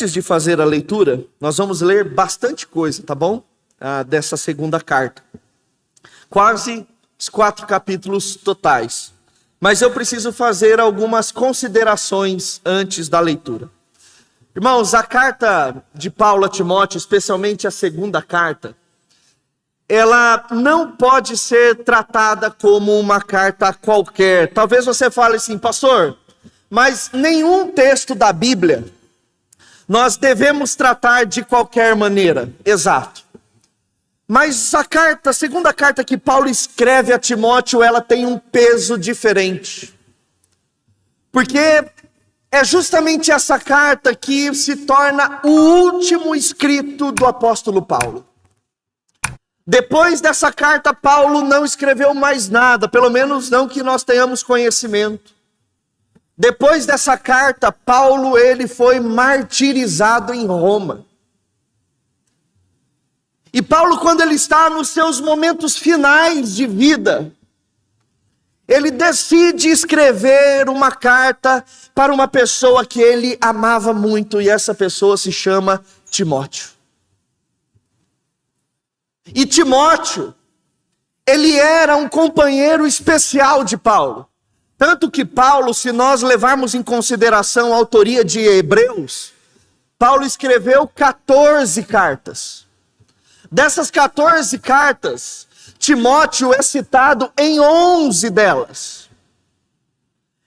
Antes de fazer a leitura, nós vamos ler bastante coisa, tá bom? Dessa segunda carta. Quase os 4 capítulos totais. Mas eu preciso fazer algumas considerações antes da leitura. Irmãos, a carta de Paulo a Timóteo, especialmente a segunda carta, ela não pode ser tratada como uma carta qualquer. Talvez você fale assim, pastor, mas nenhum texto da Bíblia nós devemos tratar de qualquer maneira. Exato. Mas a segunda carta que Paulo escreve a Timóteo, ela tem um peso diferente. Porque é justamente essa carta que se torna o último escrito do apóstolo Paulo. Depois dessa carta, Paulo não escreveu mais nada, pelo menos não que nós tenhamos conhecimento. Depois dessa carta, Paulo ele foi martirizado em Roma. E Paulo, quando ele está nos seus momentos finais de vida, ele decide escrever uma carta para uma pessoa que ele amava muito, e essa pessoa se chama Timóteo. E Timóteo, ele era um companheiro especial de Paulo. Tanto que Paulo, se nós levarmos em consideração a autoria de Hebreus, Paulo escreveu 14 cartas. Dessas 14 cartas, Timóteo é citado em 11 delas.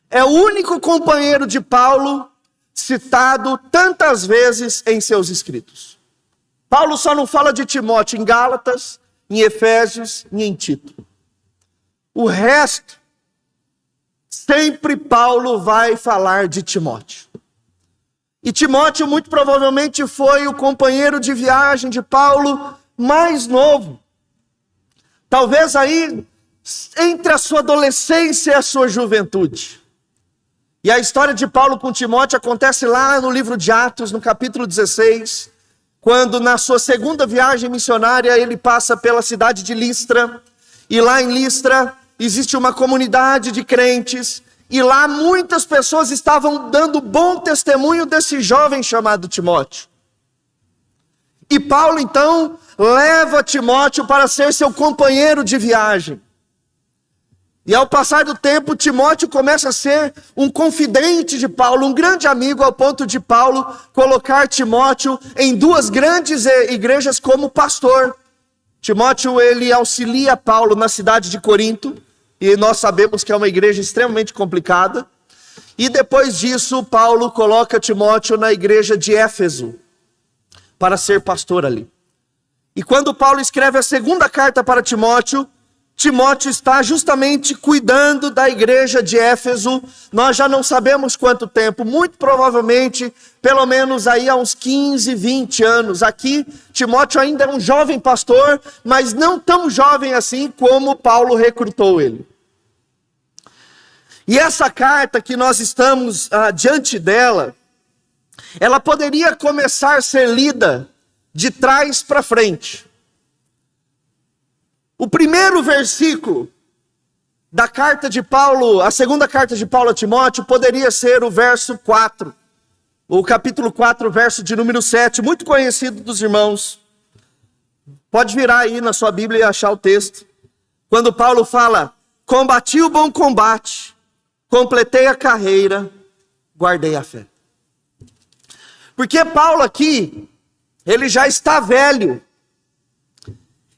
É o único companheiro de Paulo citado tantas vezes em seus escritos. Paulo só não fala de Timóteo em Gálatas, em Efésios e em Tito. O resto, sempre Paulo vai falar de Timóteo. E Timóteo muito provavelmente foi o companheiro de viagem de Paulo mais novo. Talvez aí entre a sua adolescência e a sua juventude. E a história de Paulo com Timóteo acontece lá no livro de Atos, no capítulo 16, quando na sua segunda viagem missionária ele passa pela cidade de Listra, e lá em Listra existe uma comunidade de crentes, e lá muitas pessoas estavam dando bom testemunho desse jovem chamado Timóteo. E Paulo então leva Timóteo para ser seu companheiro de viagem. E ao passar do tempo, Timóteo começa a ser um confidente de Paulo, um grande amigo, ao ponto de Paulo colocar Timóteo em 2 grandes igrejas como pastor. Timóteo, ele auxilia Paulo na cidade de Corinto, e nós sabemos que é uma igreja extremamente complicada. E depois disso, Paulo coloca Timóteo na igreja de Éfeso, para ser pastor ali. E quando Paulo escreve a segunda carta para Timóteo, Timóteo está justamente cuidando da igreja de Éfeso. Nós já não sabemos quanto tempo, muito provavelmente, pelo menos aí há uns 15, 20 anos. Aqui, Timóteo ainda é um jovem pastor, mas não tão jovem assim como Paulo recrutou ele. E essa carta que nós estamos diante dela, ela poderia começar a ser lida de trás para frente. O primeiro versículo da carta de Paulo, a segunda carta de Paulo a Timóteo, poderia ser o verso 4. O capítulo 4, verso de número 7, muito conhecido dos irmãos. Pode virar aí na sua Bíblia e achar o texto. Quando Paulo fala, combati o bom combate, completei a carreira, guardei a fé. Porque Paulo aqui, ele já está velho.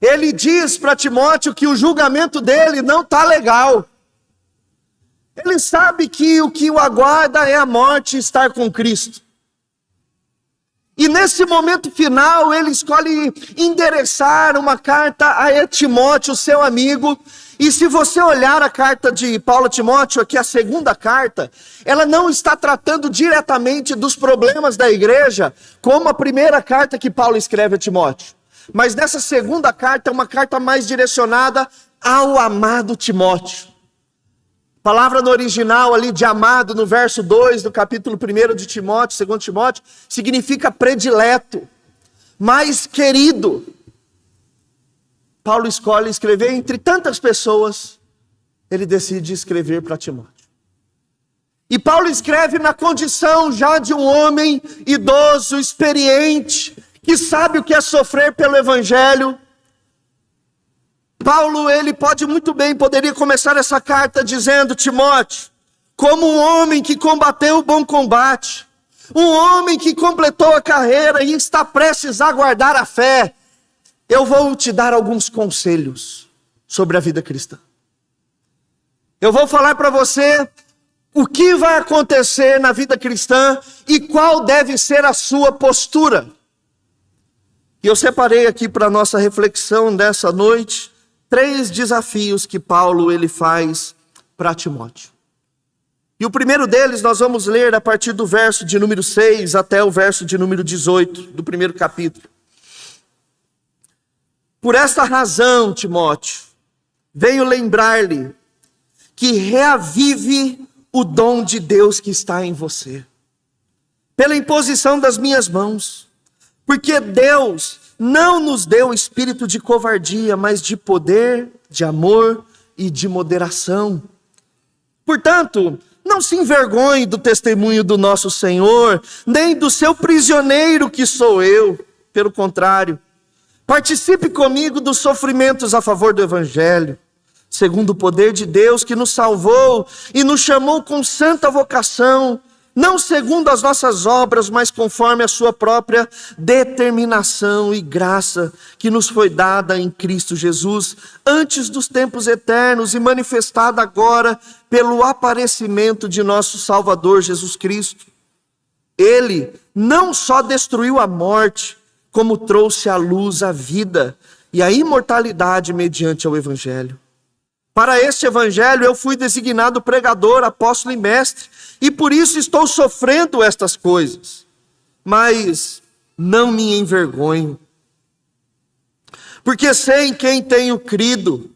Ele diz para Timóteo que o julgamento dele não está legal. Ele sabe que o que o aguarda é a morte e estar com Cristo. E nesse momento final, ele escolhe endereçar uma carta a Timóteo, seu amigo. E se você olhar a carta de Paulo a Timóteo, aqui a segunda carta, ela não está tratando diretamente dos problemas da igreja, como a primeira carta que Paulo escreve a Timóteo. Mas nessa segunda carta é uma carta mais direcionada ao amado Timóteo. A palavra no original ali de amado, no verso 2 do capítulo 1 de Timóteo, 2 Timóteo, significa predileto, mais querido. Paulo escolhe escrever entre tantas pessoas, ele decide escrever para Timóteo. E Paulo escreve na condição já de um homem idoso, experiente, que sabe o que é sofrer pelo evangelho. Paulo, ele poderia começar essa carta dizendo: Timóteo, como um homem que combateu o bom combate, um homem que completou a carreira e está prestes a guardar a fé, eu vou te dar alguns conselhos sobre a vida cristã. Eu vou falar para você o que vai acontecer na vida cristã e qual deve ser a sua postura. E eu separei aqui para a nossa reflexão dessa noite 3 desafios que Paulo ele faz para Timóteo. E o primeiro deles nós vamos ler a partir do verso de número 6 até o verso de número 18 do primeiro capítulo. Por esta razão, Timóteo, venho lembrar-lhe que reavive o dom de Deus que está em você, pela imposição das minhas mãos, porque Deus não nos deu espírito de covardia, mas de poder, de amor e de moderação. Portanto, não se envergonhe do testemunho do nosso Senhor, nem do seu prisioneiro que sou eu. Pelo contrário, participe comigo dos sofrimentos a favor do Evangelho, segundo o poder de Deus que nos salvou e nos chamou com santa vocação, não segundo as nossas obras, mas conforme a sua própria determinação e graça que nos foi dada em Cristo Jesus, antes dos tempos eternos e manifestada agora pelo aparecimento de nosso Salvador Jesus Cristo. Ele não só destruiu a morte, como trouxe à luz a vida e a imortalidade mediante o Evangelho. Para este evangelho eu fui designado pregador, apóstolo e mestre, e por isso estou sofrendo estas coisas. Mas não me envergonho, porque sei em quem tenho crido,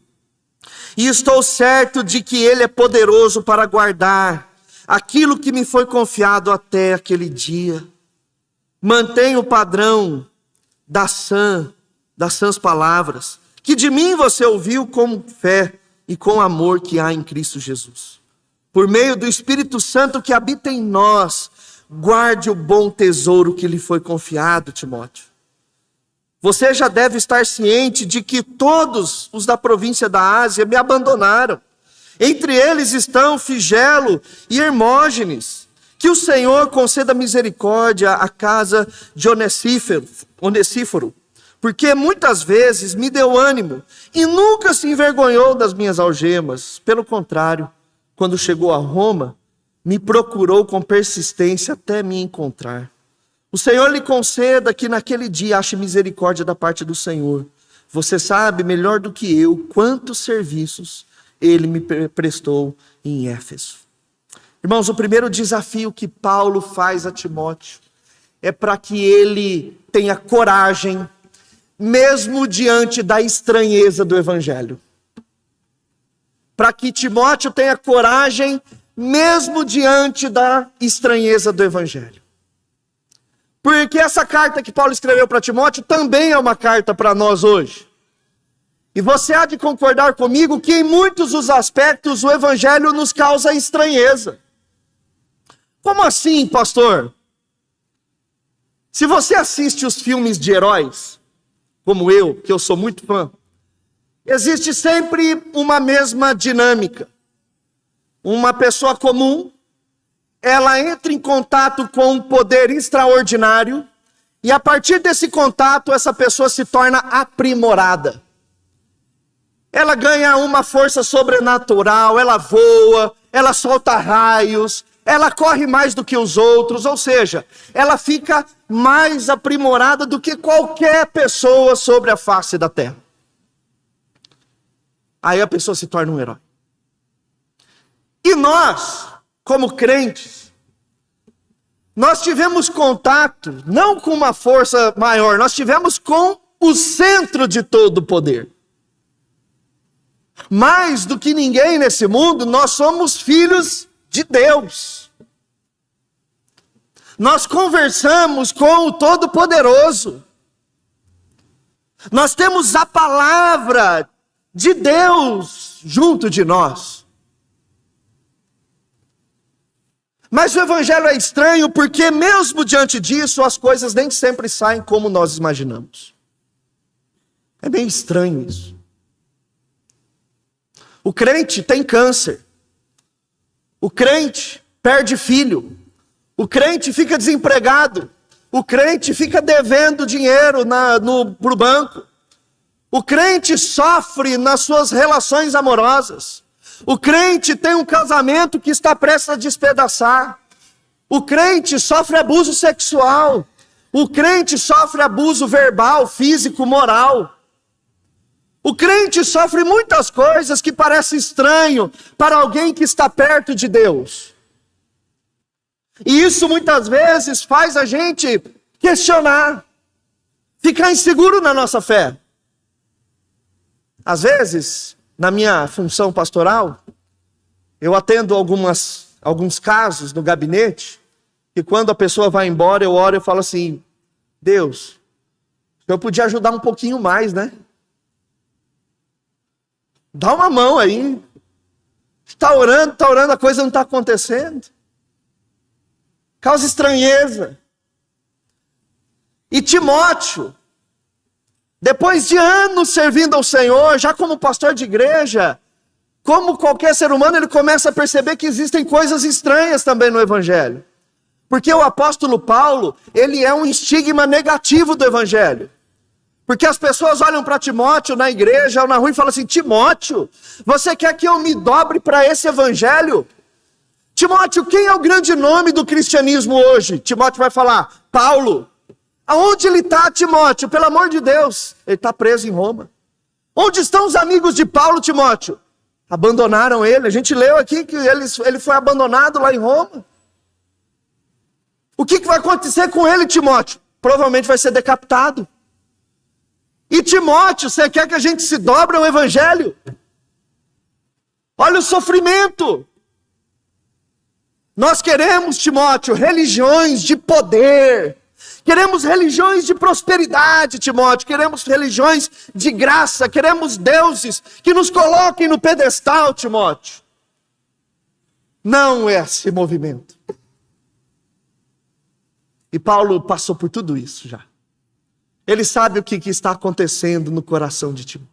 e estou certo de que Ele é poderoso para guardar aquilo que me foi confiado até aquele dia. Mantenho o padrão das sãs palavras, que de mim você ouviu com fé e com amor que há em Cristo Jesus. Por meio do Espírito Santo que habita em nós, guarde o bom tesouro que lhe foi confiado, Timóteo. Você já deve estar ciente de que todos os da província da Ásia me abandonaram. Entre eles estão Figelo e Hermógenes. Que o Senhor conceda misericórdia à casa de Onesíforo, porque muitas vezes me deu ânimo e nunca se envergonhou das minhas algemas. Pelo contrário, quando chegou a Roma, me procurou com persistência até me encontrar. O Senhor lhe conceda que naquele dia ache misericórdia da parte do Senhor. Você sabe melhor do que eu quantos serviços ele me prestou em Éfeso. Irmãos, o primeiro desafio que Paulo faz a Timóteo é para que ele tenha coragem, mesmo diante da estranheza do Evangelho. Para que Timóteo tenha coragem, mesmo diante da estranheza do Evangelho. Porque essa carta que Paulo escreveu para Timóteo também é uma carta para nós hoje. E você há de concordar comigo que em muitos dos aspectos o Evangelho nos causa estranheza. Como assim, pastor? Se você assiste os filmes de heróis, como eu, que eu sou muito fã, existe sempre uma mesma dinâmica. Uma pessoa comum, ela entra em contato com um poder extraordinário e a partir desse contato essa pessoa se torna aprimorada. Ela ganha uma força sobrenatural, ela voa, ela solta raios, ela corre mais do que os outros, ou seja, ela fica mais aprimorada do que qualquer pessoa sobre a face da terra. Aí a pessoa se torna um herói. E nós, como crentes, nós tivemos contato, não com uma força maior, nós tivemos com o centro de todo o poder. Mais do que ninguém nesse mundo, nós somos filhos de Deus. Nós conversamos com o Todo-Poderoso. Nós temos a palavra de Deus junto de nós. Mas o evangelho é estranho porque mesmo diante disso, as coisas nem sempre saem como nós imaginamos. É bem estranho isso. O crente tem câncer. O crente perde filho. O crente fica desempregado. O crente fica devendo dinheiro para o banco. O crente sofre nas suas relações amorosas. O crente tem um casamento que está prestes a despedaçar. O crente sofre abuso sexual. O crente sofre abuso verbal, físico, moral. O crente sofre muitas coisas que parecem estranho para alguém que está perto de Deus. E isso muitas vezes faz a gente questionar, ficar inseguro na nossa fé. Às vezes, na minha função pastoral, eu atendo alguns casos no gabinete, e quando a pessoa vai embora, eu oro e falo assim: Deus, eu podia ajudar um pouquinho mais, né? Dá uma mão aí. Está orando, a coisa não está acontecendo. Causa estranheza. E Timóteo, depois de anos servindo ao Senhor, já como pastor de igreja, como qualquer ser humano, ele começa a perceber que existem coisas estranhas também no evangelho. Porque o apóstolo Paulo, ele é um estigma negativo do evangelho. Porque as pessoas olham para Timóteo na igreja ou na rua e falam assim: Timóteo, você quer que eu me dobre para esse evangelho? Timóteo, quem é o grande nome do cristianismo hoje? Timóteo vai falar: Paulo. Aonde ele está, Timóteo? Pelo amor de Deus, ele está preso em Roma. Onde estão os amigos de Paulo, Timóteo? Abandonaram ele. A gente leu aqui que ele foi abandonado lá em Roma. O que vai acontecer com ele, Timóteo? Provavelmente vai ser decapitado. E Timóteo, você quer que a gente se dobre ao evangelho? Olha o sofrimento. Nós queremos, Timóteo, religiões de poder. Queremos religiões de prosperidade, Timóteo. Queremos religiões de graça. Queremos deuses que nos coloquem no pedestal, Timóteo. Não é esse movimento. E Paulo passou por tudo isso já. Ele sabe o que está acontecendo no coração de Timóteo.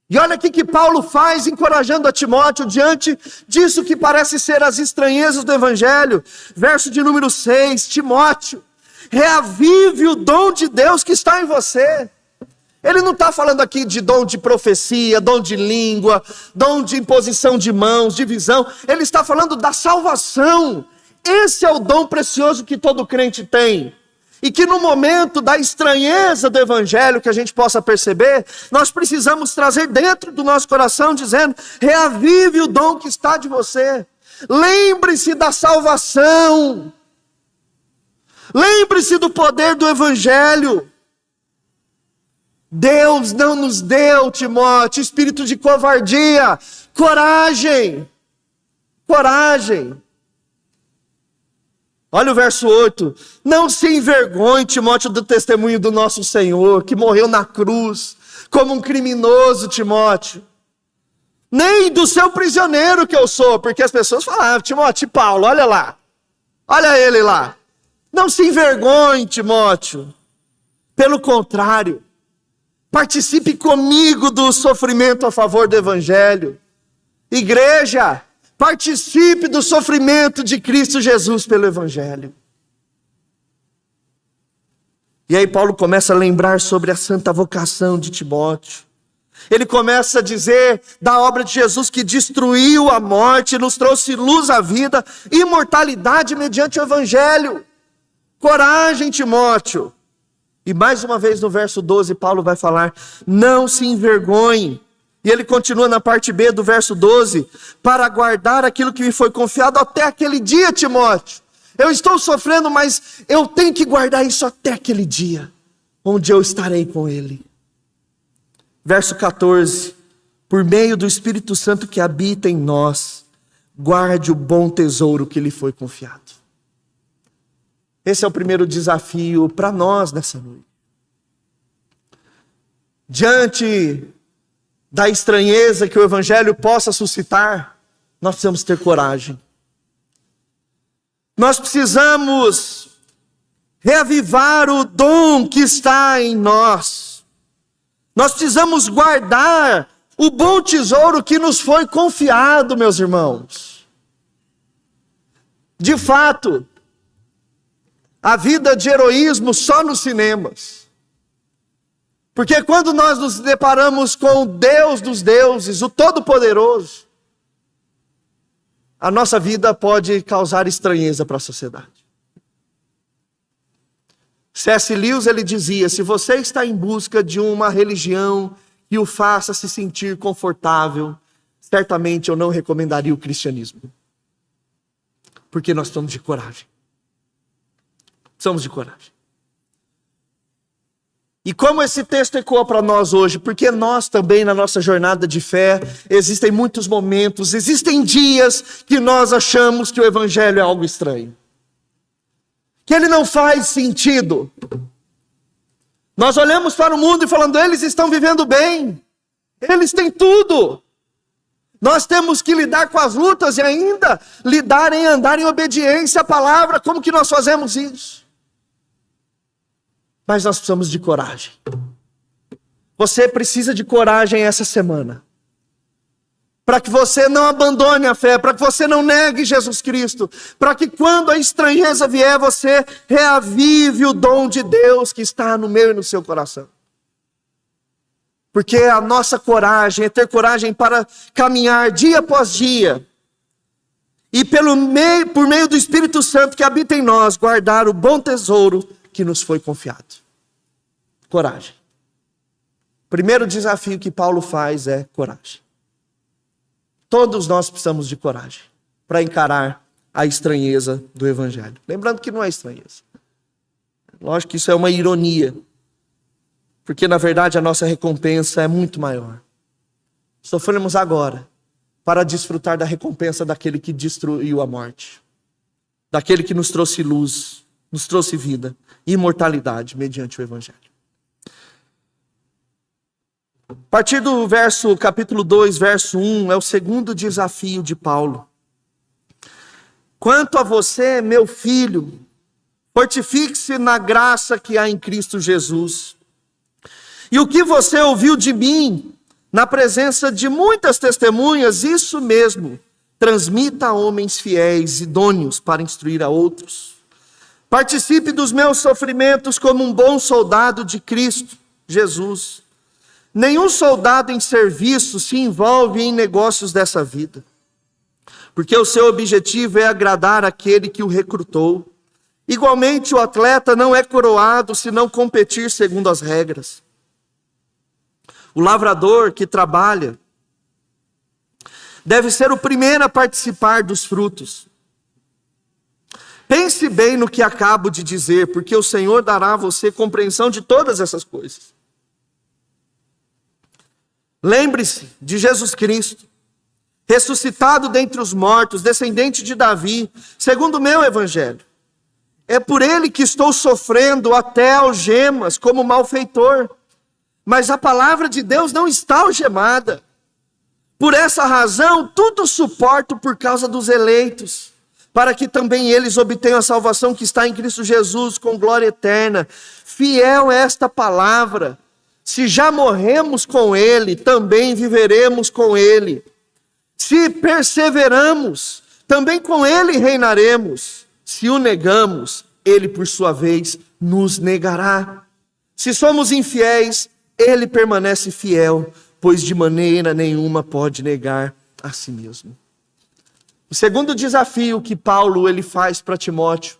E olha o que Paulo faz encorajando a Timóteo diante disso que parece ser as estranhezas do evangelho. Verso de número 6, Timóteo, reavive o dom de Deus que está em você. Ele não está falando aqui de dom de profecia, dom de língua, dom de imposição de mãos, de visão. Ele está falando da salvação. Esse é o dom precioso que todo crente tem. E que no momento da estranheza do evangelho que a gente possa perceber, nós precisamos trazer dentro do nosso coração dizendo: reavive o dom que está de você. Lembre-se da salvação. Lembre-se do poder do evangelho. Deus não nos deu, Timóteo, espírito de covardia. Coragem. Coragem. Olha o verso 8. Não se envergonhe, Timóteo, do testemunho do nosso Senhor, que morreu na cruz, como um criminoso, Timóteo. Nem do seu prisioneiro que eu sou, porque as pessoas falavam: Timóteo, Paulo, olha lá. Olha ele lá. Não se envergonhe, Timóteo. Pelo contrário, participe comigo do sofrimento a favor do evangelho. Igreja, participe do sofrimento de Cristo Jesus pelo evangelho. E aí Paulo começa a lembrar sobre a santa vocação de Timóteo. Ele começa a dizer da obra de Jesus que destruiu a morte, nos trouxe luz à vida, imortalidade mediante o evangelho. Coragem, Timóteo. E mais uma vez no verso 12, Paulo vai falar: não se envergonhe. E ele continua na parte B do verso 12: para guardar aquilo que me foi confiado até aquele dia, Timóteo. Eu estou sofrendo, mas eu tenho que guardar isso até aquele dia, onde eu estarei com ele. Verso 14: por meio do Espírito Santo que habita em nós, guarde o bom tesouro que lhe foi confiado. Esse é o primeiro desafio para nós nessa noite. Diante da estranheza que o evangelho possa suscitar, nós precisamos ter coragem. Nós precisamos reavivar o dom que está em nós. Nós precisamos guardar o bom tesouro que nos foi confiado, meus irmãos. De fato, a vida de heroísmo só nos cinemas. Porque quando nós nos deparamos com o Deus dos deuses, o Todo-Poderoso, a nossa vida pode causar estranheza para a sociedade. C.S. Lewis, ele dizia: se você está em busca de uma religião que o faça se sentir confortável, certamente eu não recomendaria o cristianismo. Porque nós precisamos de coragem. Precisamos de coragem. E como esse texto ecoa para nós hoje? Porque nós também, na nossa jornada de fé, existem muitos momentos, existem dias que nós achamos que o evangelho é algo estranho. Que ele não faz sentido. Nós olhamos para o mundo e falando: eles estão vivendo bem. Eles têm tudo. Nós temos que lidar com as lutas e ainda lidar em andar em obediência à palavra. Como que nós fazemos isso? Mas nós precisamos de coragem. Você precisa de coragem essa semana. Para que você não abandone a fé, para que você não negue Jesus Cristo, para que quando a estranheza vier, você reavive o dom de Deus que está no meu e no seu coração. Porque a nossa coragem é ter coragem para caminhar dia após dia, e por meio do Espírito Santo que habita em nós, guardar o bom tesouro que nos foi confiado. Coragem. O primeiro desafio que Paulo faz é coragem. Todos nós precisamos de coragem para encarar a estranheza do evangelho. Lembrando que não é estranheza. Lógico que isso é uma ironia, porque na verdade a nossa recompensa é muito maior. Sofremos agora para desfrutar da recompensa daquele que destruiu a morte, daquele que nos trouxe luz, nos trouxe vida, imortalidade mediante o evangelho. A partir do capítulo 2, verso 1, é o segundo desafio de Paulo. Quanto a você, meu filho, fortifique-se na graça que há em Cristo Jesus. E o que você ouviu de mim, na presença de muitas testemunhas, isso mesmo, transmita a homens fiéis, idôneos para instruir a outros. Participe dos meus sofrimentos como um bom soldado de Cristo Jesus. Nenhum soldado em serviço se envolve em negócios dessa vida, porque o seu objetivo é agradar aquele que o recrutou. Igualmente, o atleta não é coroado se não competir segundo as regras. O lavrador que trabalha deve ser o primeiro a participar dos frutos. Pense bem no que acabo de dizer, porque o Senhor dará a você compreensão de todas essas coisas. Lembre-se de Jesus Cristo, ressuscitado dentre os mortos, descendente de Davi, segundo o meu evangelho. É por ele que estou sofrendo até algemas como malfeitor. Mas a palavra de Deus não está algemada. Por essa razão, tudo suporto por causa dos eleitos, para que também eles obtenham a salvação que está em Cristo Jesus com glória eterna. Fiel é esta palavra. Se já morremos com ele, também viveremos com ele. Se perseveramos, também com ele reinaremos. Se o negamos, ele por sua vez nos negará. Se somos infiéis, ele permanece fiel, pois de maneira nenhuma pode negar a si mesmo. O segundo desafio que Paulo ele faz para Timóteo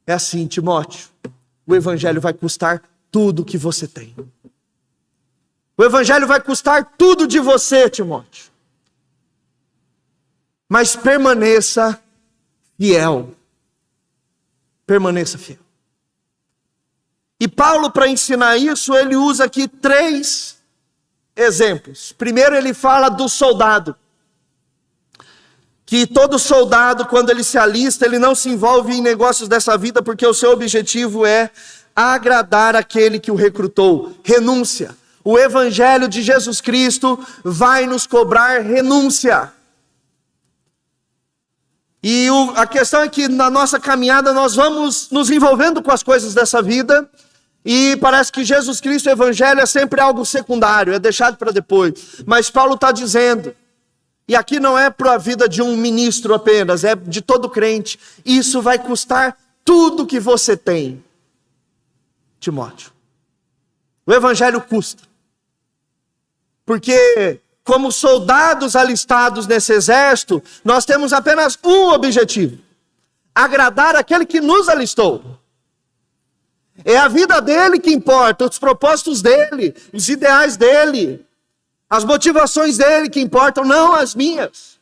é assim: Timóteo, o evangelho vai custar tudo que você tem. O evangelho vai custar tudo de você, Timóteo. Mas permaneça fiel. Permaneça fiel. E Paulo, para ensinar isso, ele usa aqui 3 exemplos. Primeiro, ele fala do soldado. Que todo soldado, quando ele se alista, ele não se envolve em negócios dessa vida, porque o seu objetivo é agradar aquele que o recrutou. Renúncia. O evangelho de Jesus Cristo vai nos cobrar renúncia. E a questão é que na nossa caminhada nós vamos nos envolvendo com as coisas dessa vida, e parece que Jesus Cristo, o Evangelho, é sempre algo secundário, é deixado para depois. Mas Paulo está dizendo, e aqui não é para a vida de um ministro apenas, é de todo crente, isso vai custar tudo que você tem, Timóteo. O Evangelho custa. Porque, como soldados alistados nesse exército, nós temos apenas um objetivo: agradar aquele que nos alistou. É a vida dele que importa, os propósitos dele, os ideais dele, as motivações dele que importam, não as minhas.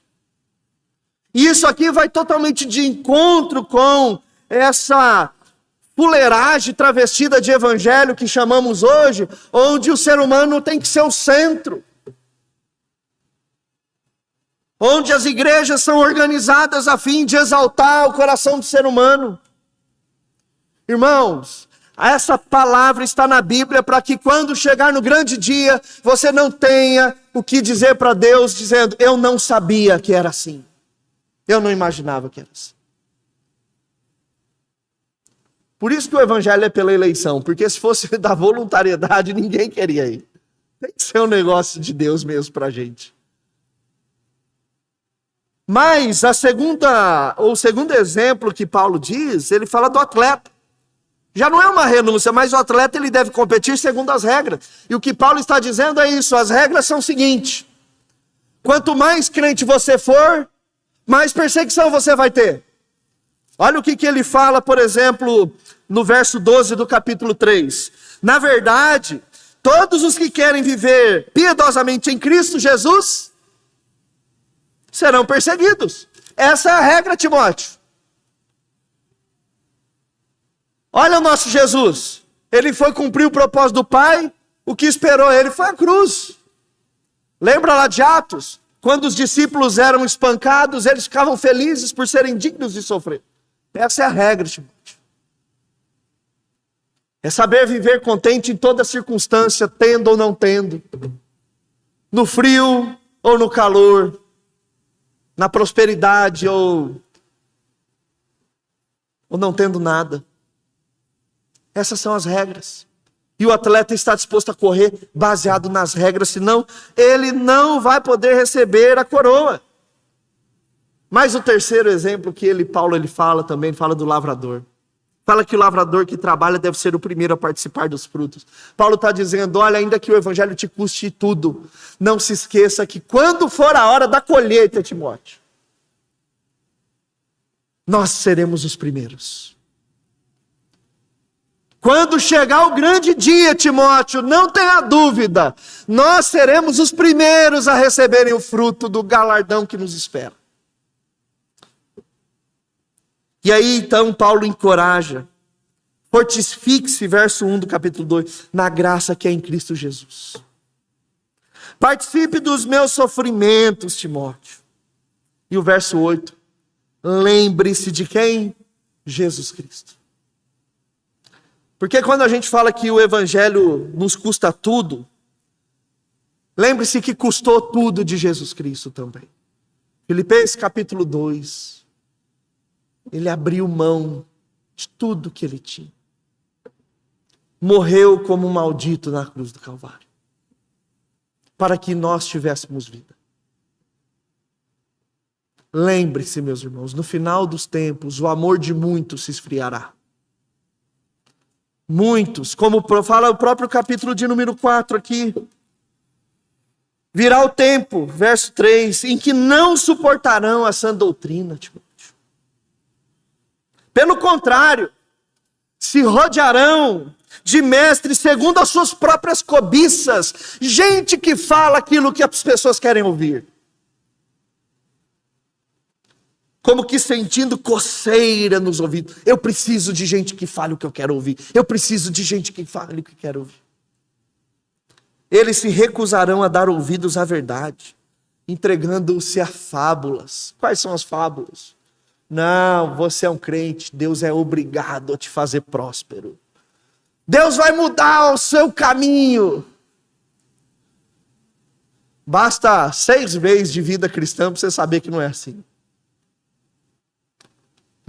E isso aqui vai totalmente de encontro com essa fuleiragem travestida de evangelho que chamamos hoje, onde o ser humano tem que ser o centro. Onde as igrejas são organizadas a fim de exaltar o coração do ser humano. Irmãos, essa palavra está na Bíblia para que quando chegar no grande dia, você não tenha o que dizer para Deus, dizendo, eu não sabia que era assim. Eu não imaginava que era assim. Por isso que o evangelho é pela eleição, porque se fosse da voluntariedade, ninguém queria ir. Tem que ser um negócio de Deus mesmo para a gente. Mas o segundo exemplo que Paulo diz, ele fala do atleta. Já não é uma renúncia, mas o atleta ele deve competir segundo as regras. E o que Paulo está dizendo é isso, as regras são o seguinte: quanto mais crente você for, mais perseguição você vai ter. Olha o que ele fala, por exemplo, no verso 12 do capítulo 3. Na verdade, todos os que querem viver piedosamente em Cristo Jesus serão perseguidos. Essa é a regra, Timóteo. Olha o nosso Jesus. Ele foi cumprir o propósito do Pai. O que esperou ele foi a cruz. Lembra lá de Atos? Quando os discípulos eram espancados, eles ficavam felizes por serem dignos de sofrer. Essa é a regra, Timóteo. É saber viver contente em toda circunstância, tendo ou não tendo. No frio ou no calor. Na prosperidade ou não tendo nada. Essas são as regras. E o atleta está disposto a correr baseado nas regras, senão ele não vai poder receber a coroa. Mas o terceiro exemplo que Paulo fala também, fala do lavrador. Fala que o lavrador que trabalha deve ser o primeiro a participar dos frutos. Paulo está dizendo, olha, ainda que o evangelho te custe tudo, não se esqueça que quando for a hora da colheita, Timóteo, nós seremos os primeiros. Quando chegar o grande dia, Timóteo, não tenha dúvida, nós seremos os primeiros a receberem o fruto do galardão que nos espera. E aí, então, Paulo encoraja, fortifique-se, verso 1 do capítulo 2, na graça que é em Cristo Jesus. Participe dos meus sofrimentos, Timóteo. E o verso 8, lembre-se de quem? Jesus Cristo. Porque quando a gente fala que o evangelho nos custa tudo, lembre-se que custou tudo de Jesus Cristo também. Filipenses capítulo 2, ele abriu mão de tudo que ele tinha. Morreu como um maldito na cruz do Calvário, para que nós tivéssemos vida. Lembre-se, meus irmãos, no final dos tempos, o amor de muitos se esfriará. Muitos, como fala o próprio capítulo de número 4 aqui. Virá o tempo, verso 3, em que não suportarão a sã doutrina, Timóteo. Pelo contrário, se rodearão de mestres segundo as suas próprias cobiças. Gente que fala aquilo que as pessoas querem ouvir. Como que sentindo coceira nos ouvidos. Eu preciso de gente que fale o que eu quero ouvir. Eu preciso de gente que fale o que eu quero ouvir. Eles se recusarão a dar ouvidos à verdade, entregando-se a fábulas. Quais são as fábulas? Não, você é um crente, Deus é obrigado a te fazer próspero. Deus vai mudar o seu caminho. Basta 6 meses de vida cristã para você saber que não é assim.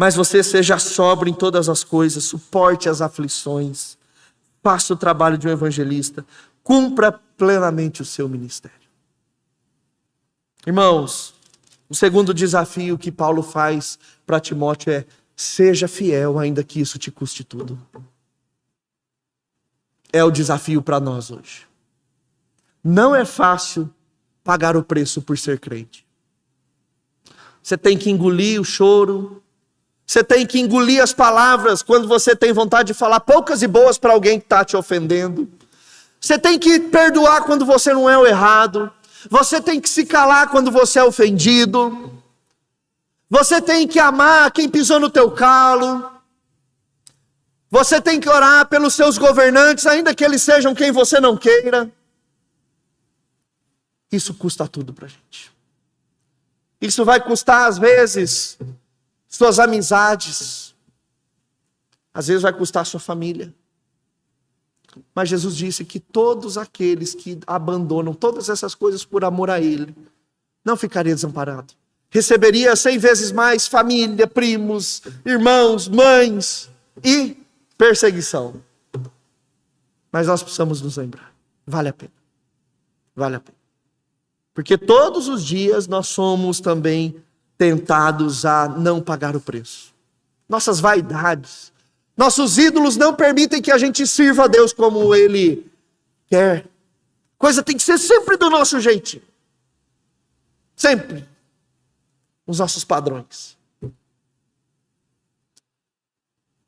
Mas você seja sóbrio em todas as coisas, suporte as aflições, faça o trabalho de um evangelista, cumpra plenamente o seu ministério. Irmãos, o segundo desafio que Paulo faz para Timóteo é: seja fiel, ainda que isso te custe tudo. É o desafio para nós hoje. Não é fácil pagar o preço por ser crente. Você tem que engolir o choro, você tem que engolir as palavras quando você tem vontade de falar poucas e boas para alguém que está te ofendendo. Você tem que perdoar quando você não é o errado. Você tem que se calar quando você é ofendido. Você tem que amar quem pisou no teu calo. Você tem que orar pelos seus governantes, ainda que eles sejam quem você não queira. Isso custa tudo pra gente. Isso vai custar, às vezes, suas amizades. Às vezes vai custar sua família. Mas Jesus disse que todos aqueles que abandonam todas essas coisas por amor a Ele, não ficaria desamparado. Receberia 100 vezes mais família, primos, irmãos, mães e perseguição. Mas nós precisamos nos lembrar. Vale a pena. Vale a pena. Porque todos os dias nós somos também tentados a não pagar o preço. Nossas vaidades, nossos ídolos não permitem que a gente sirva a Deus como Ele quer. Coisa tem que ser sempre do nosso jeitinho. Sempre. Os nossos padrões.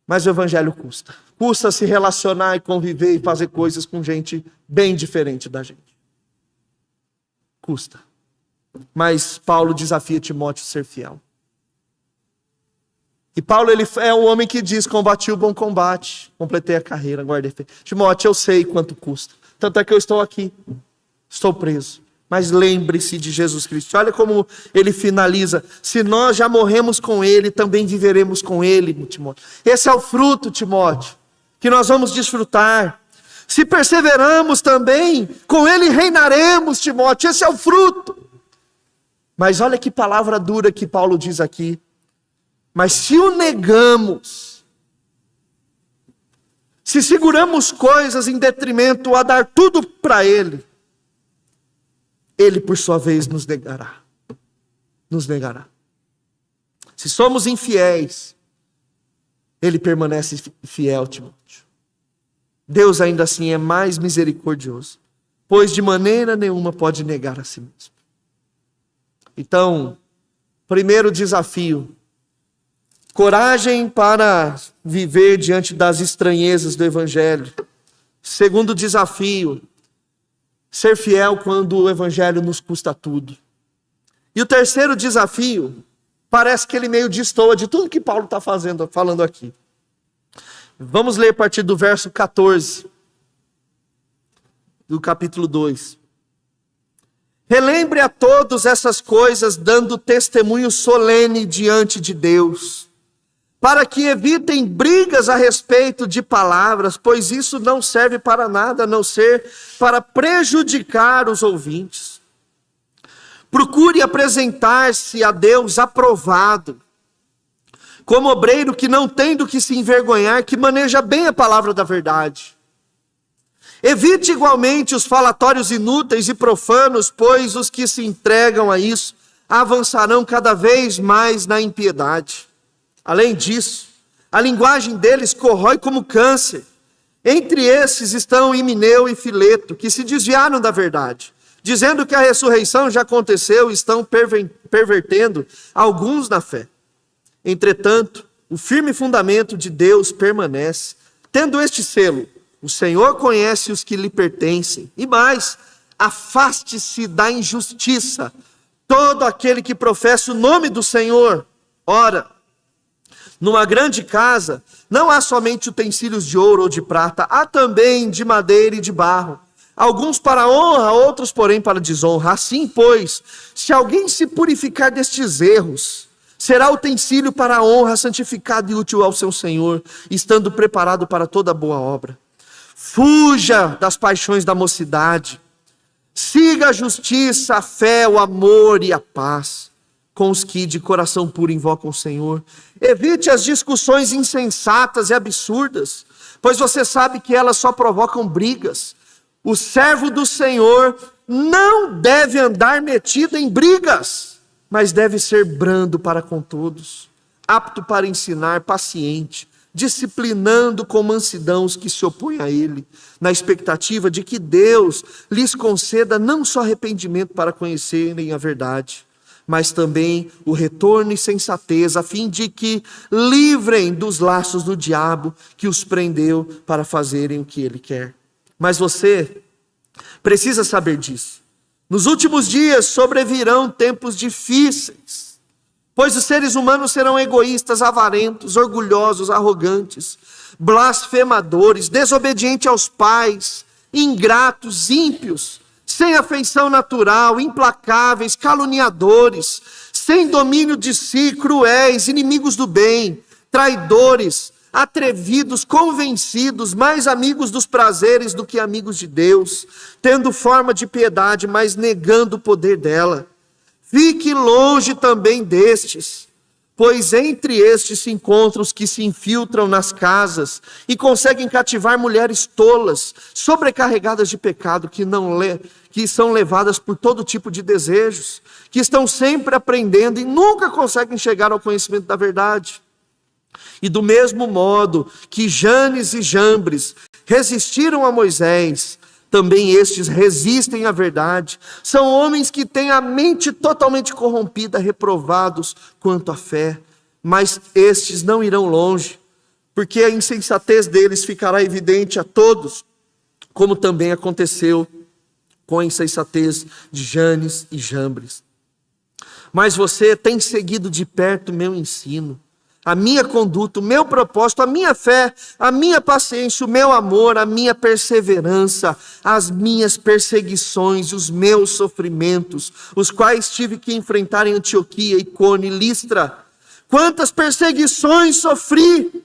Mas o evangelho custa. Custa se relacionar e conviver e fazer coisas com gente bem diferente da gente. Custa. Mas Paulo desafia Timóteo a ser fiel. E Paulo, ele é o homem que diz: combati o bom combate, completei a carreira, guardei fé. Timóteo, eu sei quanto custa. Tanto é que eu estou aqui, estou preso. Mas lembre-se de Jesus Cristo. Olha como ele finaliza: se nós já morremos com Ele, também viveremos com Ele, Timóteo. Esse é o fruto, Timóteo, que nós vamos desfrutar. Se perseveramos também, com Ele reinaremos, Timóteo. Esse é o fruto. Mas olha que palavra dura que Paulo diz aqui. Mas se o negamos, se seguramos coisas em detrimento a dar tudo para Ele, Ele por sua vez nos negará. Nos negará. Se somos infiéis, Ele permanece fiel, Timóteo. Deus ainda assim é mais misericordioso, pois de maneira nenhuma pode negar a si mesmo. Então, primeiro desafio: coragem para viver diante das estranhezas do Evangelho. Segundo desafio: ser fiel quando o Evangelho nos custa tudo. E o terceiro desafio, parece que ele meio destoa de tudo que Paulo está falando aqui. Vamos ler a partir do verso 14, do capítulo 2. Relembre a todos essas coisas, dando testemunho solene diante de Deus, para que evitem brigas a respeito de palavras, pois isso não serve para nada, a não ser para prejudicar os ouvintes. Procure apresentar-se a Deus aprovado, como obreiro que não tem do que se envergonhar, que maneja bem a palavra da verdade. Evite igualmente os falatórios inúteis e profanos, pois os que se entregam a isso avançarão cada vez mais na impiedade. Além disso, a linguagem deles corrói como câncer. Entre esses estão Himeneu e Fileto, que se desviaram da verdade, dizendo que a ressurreição já aconteceu e estão pervertendo alguns na fé. Entretanto, o firme fundamento de Deus permanece, tendo este selo: o Senhor conhece os que lhe pertencem. E mais, afaste-se da injustiça todo aquele que professa o nome do Senhor. Ora, numa grande casa, não há somente utensílios de ouro ou de prata, há também de madeira e de barro. Alguns para honra, outros, porém, para desonra. Assim, pois, se alguém se purificar destes erros, será utensílio para a honra, santificado e útil ao seu Senhor, estando preparado para toda boa obra. Fuja das paixões da mocidade. Siga a justiça, a fé, o amor e a paz, com os que de coração puro invocam o Senhor. Evite as discussões insensatas e absurdas, pois você sabe que elas só provocam brigas. O servo do Senhor não deve andar metido em brigas, mas deve ser brando para com todos, apto para ensinar, paciente, disciplinando com mansidão os que se opõem a ele, na expectativa de que Deus lhes conceda não só arrependimento para conhecerem a verdade, mas também o retorno e sensatez, a fim de que livrem dos laços do diabo que os prendeu para fazerem o que ele quer. Mas você precisa saber disso. Nos últimos dias sobrevirão tempos difíceis, pois os seres humanos serão egoístas, avarentos, orgulhosos, arrogantes, blasfemadores, desobedientes aos pais, ingratos, ímpios, sem afeição natural, implacáveis, caluniadores, sem domínio de si, cruéis, inimigos do bem, traidores, atrevidos, convencidos, mais amigos dos prazeres do que amigos de Deus, tendo forma de piedade, mas negando o poder dela. Fique longe também destes, pois entre estes se encontram os que se infiltram nas casas e conseguem cativar mulheres tolas, sobrecarregadas de pecado, que são levadas por todo tipo de desejos, que estão sempre aprendendo e nunca conseguem chegar ao conhecimento da verdade. E do mesmo modo que Janes e Jambres resistiram a Moisés, também estes resistem à verdade. São homens que têm a mente totalmente corrompida, reprovados quanto à fé. Mas estes não irão longe, porque a insensatez deles ficará evidente a todos, como também aconteceu com a insensatez de Janes e Jambres. Mas você tem seguido de perto o meu ensino, a minha conduta, o meu propósito, a minha fé, a minha paciência, o meu amor, a minha perseverança, as minhas perseguições, os meus sofrimentos, os quais tive que enfrentar em Antioquia, Icônio e Listra. Quantas perseguições sofri,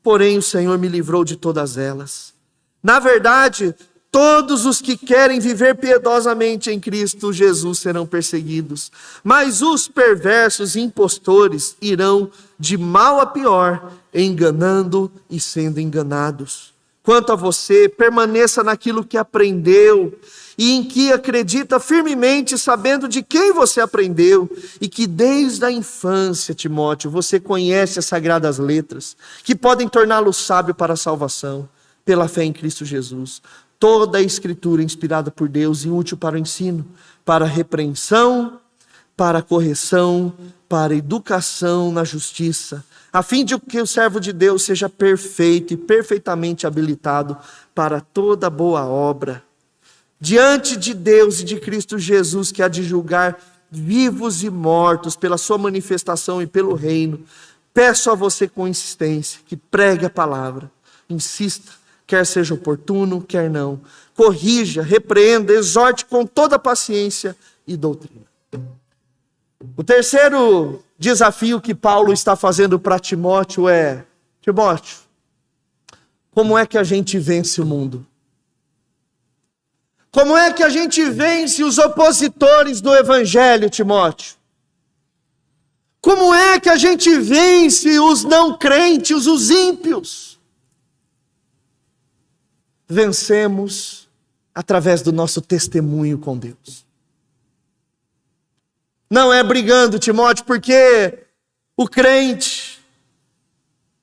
porém o Senhor me livrou de todas elas. Na verdade, todos os que querem viver piedosamente em Cristo Jesus serão perseguidos, mas os perversos e impostores irão de mal a pior, enganando e sendo enganados. Quanto a você, permaneça naquilo que aprendeu e em que acredita firmemente, sabendo de quem você aprendeu e que desde a infância, Timóteo, você conhece as sagradas letras, que podem torná-lo sábio para a salvação, pela fé em Cristo Jesus. Toda a Escritura é inspirada por Deus e útil para o ensino, para a repreensão, para a correção, para a educação na justiça, a fim de que o servo de Deus seja perfeito e perfeitamente habilitado para toda boa obra. Diante de Deus e de Cristo Jesus, que há de julgar vivos e mortos pela sua manifestação e pelo reino, peço a você com insistência que pregue a palavra, insista, quer seja oportuno, quer não. Corrija, repreenda, exorte com toda paciência e doutrina. O terceiro desafio que Paulo está fazendo para Timóteo é: Timóteo, como é que a gente vence o mundo? Como é que a gente vence os opositores do Evangelho, Timóteo? Como é que a gente vence os não crentes, os ímpios? Vencemos através do nosso testemunho com Deus. Não é brigando, Timóteo, porque o crente,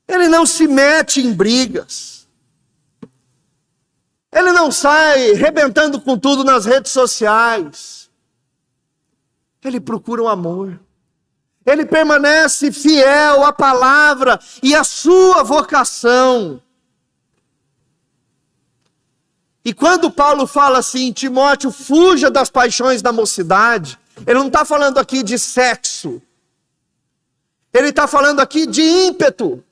ele não se mete em brigas. Ele não sai rebentando com tudo nas redes sociais. Ele procura o amor. Ele permanece fiel à palavra e à sua vocação. E quando Paulo fala assim, Timóteo, fuja das paixões da mocidade, ele não está falando aqui de sexo. Ele está falando aqui de ímpeto.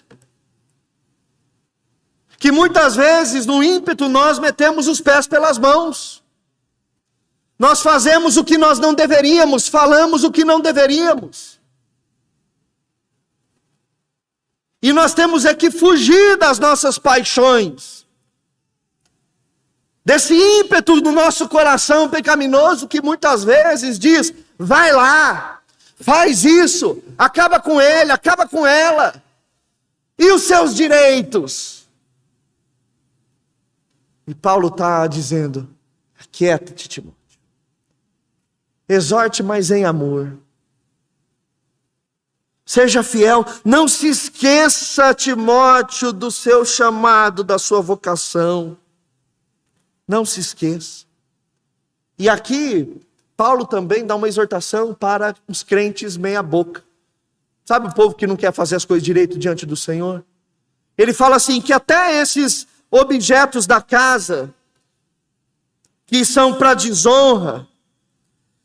Que muitas vezes no ímpeto nós metemos os pés pelas mãos. Nós fazemos o que nós não deveríamos, falamos o que não deveríamos. E nós temos é que fugir das nossas paixões. Desse ímpeto do nosso coração pecaminoso que muitas vezes diz, vai lá, Faz isso, acaba com ele, acaba com ela. E os seus direitos? E Paulo está dizendo: aquieta-te, Timóteo. Exorte, mas em amor. Seja fiel. Não se esqueça, Timóteo, do seu chamado, da sua vocação. Não se esqueça. E aqui, Paulo também dá uma exortação para os crentes meia boca. Sabe o povo que não quer fazer as coisas direito diante do Senhor? Ele fala assim, que até esses objetos da casa, que são para desonra,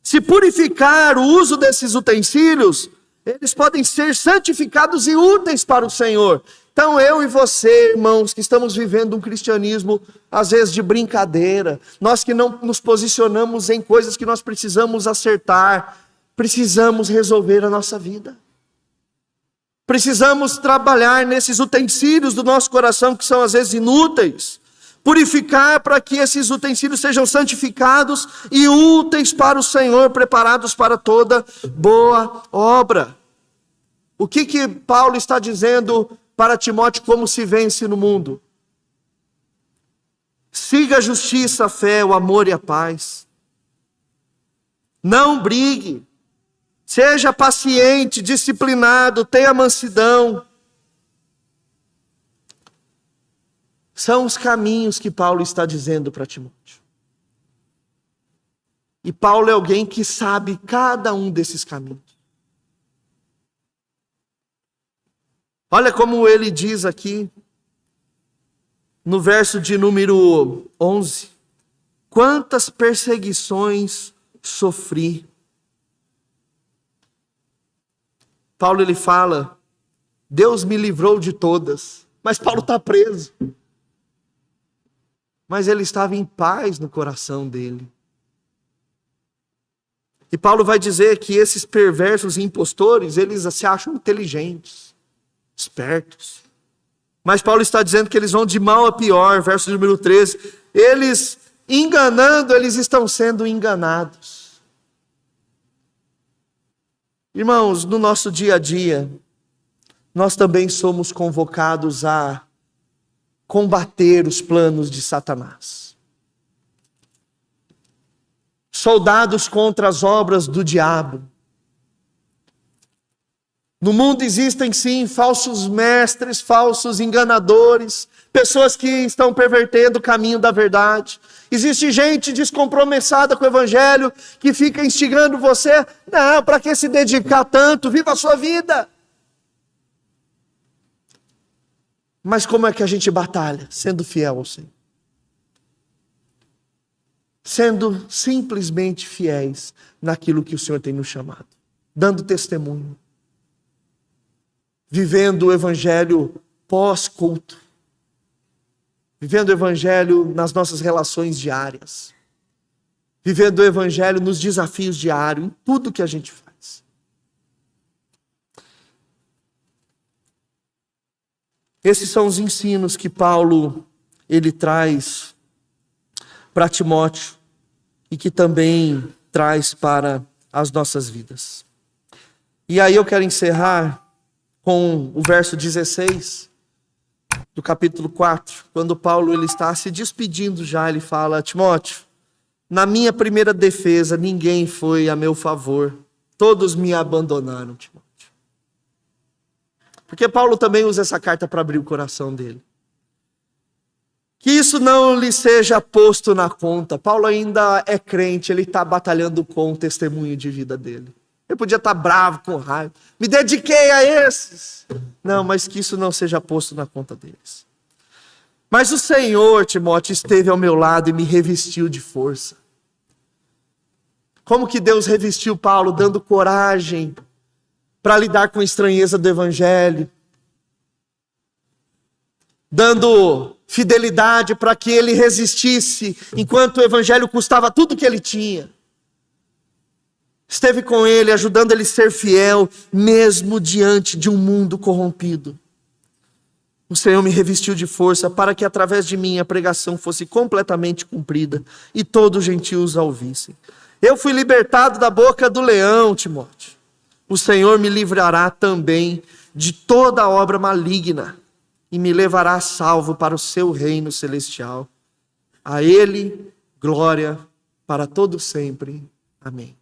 se purificar o uso desses utensílios, eles podem ser santificados e úteis para o Senhor. Então eu e você, irmãos, que estamos vivendo um cristianismo, às vezes de brincadeira, nós que não nos posicionamos em coisas que nós precisamos acertar, precisamos resolver a nossa vida. Precisamos trabalhar nesses utensílios do nosso coração que são às vezes inúteis. Purificar para que esses utensílios sejam santificados e úteis para o Senhor, preparados para toda boa obra. O que Paulo está dizendo para Timóteo como se vence no mundo? Siga a justiça, a fé, o amor e a paz. Não brigue. Seja paciente, disciplinado, tenha mansidão. São os caminhos que Paulo está dizendo para Timóteo. E Paulo é alguém que sabe cada um desses caminhos. Olha como ele diz aqui, no verso de número 11. Quantas perseguições sofri. Paulo ele fala, Deus me livrou de todas. Mas Paulo está preso. Mas ele estava em paz no coração dele. E Paulo vai dizer que esses perversos e impostores, eles se acham inteligentes, espertos. Mas Paulo está dizendo que eles vão de mal a pior, verso número 13. Eles enganando, eles estão sendo enganados. Irmãos, no nosso dia a dia, nós também somos convocados a combater os planos de Satanás. Soldados contra as obras do diabo. No mundo existem sim falsos mestres, falsos enganadores, pessoas que estão pervertendo o caminho da verdade. Existe gente descompromissada com o evangelho que fica instigando você. Não, para que se dedicar tanto? Viva a sua vida. Mas como é que a gente batalha? Sendo fiel ao Senhor. Sendo simplesmente fiéis naquilo que o Senhor tem nos chamado. Dando testemunho. Vivendo o evangelho pós-culto. Vivendo o evangelho nas nossas relações diárias. Vivendo o evangelho nos desafios diários, em tudo que a gente faz. Esses são os ensinos que Paulo ele traz para Timóteo e que também traz para as nossas vidas. E aí eu quero encerrar com o verso 16 do capítulo 4, quando Paulo ele está se despedindo já, ele fala: Timóteo, na minha primeira defesa ninguém foi a meu favor, todos me abandonaram, Timóteo. Porque Paulo também usa essa carta para abrir o coração dele. Que isso não lhe seja posto na conta. Paulo ainda é crente, ele está batalhando com o testemunho de vida dele. Ele podia estar bravo, com raiva. Me dediquei a esses. Não, mas que isso não seja posto na conta deles. Mas o Senhor, Timóteo, esteve ao meu lado e me revestiu de força. Como que Deus revestiu Paulo, dando coragem para lidar com a estranheza do evangelho. Dando fidelidade para que ele resistisse, enquanto o evangelho custava tudo que ele tinha. Esteve com ele, ajudando ele a ser fiel, mesmo diante de um mundo corrompido. O Senhor me revestiu de força para que através de mim a pregação fosse completamente cumprida e todos os gentios a ouvissem. Eu fui libertado da boca do leão, Timóteo. o Senhor me livrará também de toda obra maligna e me levará salvo para o seu reino celestial. A Ele, glória para todo sempre. Amém.